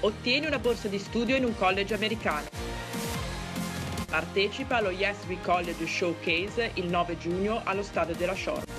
Ottieni una borsa di studio in un college americano. Partecipa allo Yes We College Showcase il 9 giugno allo stadio della Shore.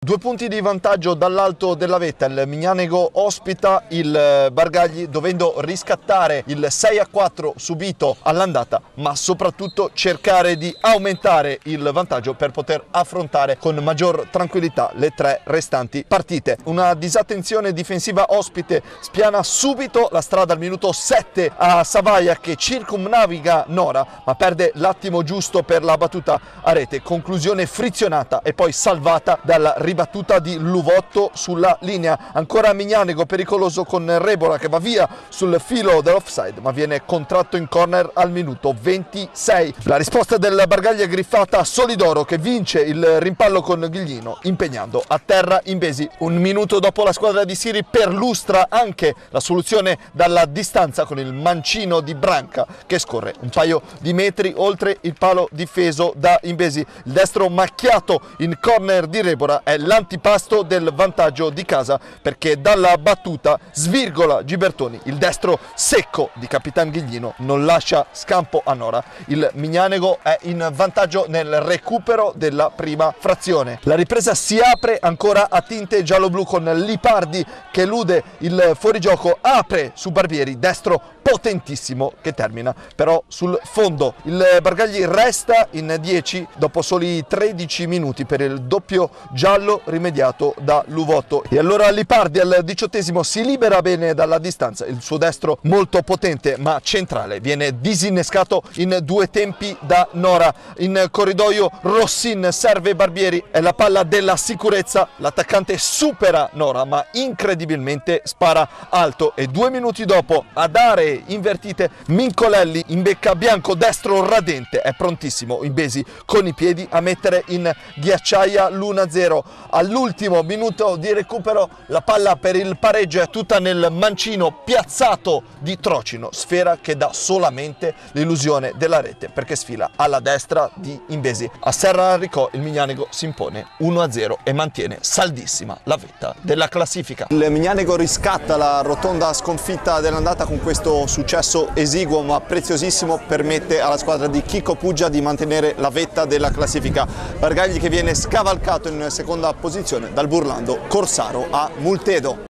2 punti di vantaggio dall'alto della vetta, il Mignanego ospita il Bargagli dovendo riscattare il 6-4 subito all'andata, ma soprattutto cercare di aumentare il vantaggio per poter affrontare con maggior tranquillità le 3 restanti partite. Una disattenzione difensiva ospite spiana subito la strada al minuto 7 a Savaia che circumnaviga Nora, ma perde l'attimo giusto per la battuta a rete, conclusione frizionata e poi salvata dalla ribattuta di Luvotto sulla linea. Ancora Mignanego pericoloso con Rebola che va via sul filo dell'offside ma viene contratto in corner al minuto 26. La risposta del Bargagli è griffata a Solidoro che vince il rimpallo con Ghiglino impegnando a terra Imbesi. Un minuto dopo la squadra di Siri perlustra anche la soluzione dalla distanza con il mancino di Branca che scorre un paio di metri oltre il palo difeso da Imbesi. Il destro macchiato in corner di Rebola è l'antipasto del vantaggio di casa perché dalla battuta svirgola Gibertoni. Il destro secco di Capitan Ghiglino non lascia scampo a Nora. Il Mignanego è in vantaggio nel recupero della prima frazione. La ripresa si apre ancora a tinte giallo-blu con Lipardi che elude il fuorigioco, apre su Barbieri, destro potentissimo che termina però sul fondo. Il Bargagli resta in 10 dopo soli 13 minuti per il doppio giallo rimediato da Luvotto. E allora Lipardi al 18esimo si libera bene dalla distanza, il suo destro molto potente ma centrale viene disinnescato in 2 tempi da Nora. In corridoio Rossin serve Barbieri, è la palla della sicurezza, l'attaccante supera Nora ma incredibilmente spara alto e 2 minuti dopo a dare invertite Mincolelli imbecca Bianco, destro radente, è prontissimo Imbesi con i piedi a mettere in ghiacciaia l'1-0. All'ultimo minuto di recupero la palla per il pareggio è tutta nel mancino piazzato di Trocino, sfera che dà solamente l'illusione della rete perché sfila alla destra di Imbesi. A Serra Enricò il Mignanego si impone 1-0 e mantiene saldissima la vetta della classifica. Il Mignanego riscatta la rotonda sconfitta dell'andata con questo successo esiguo ma preziosissimo, permette alla squadra di Chicco Puggia di mantenere la vetta della classifica. Bargagli che viene scavalcato in seconda posizione dal Burlando Corsaro a Multedo.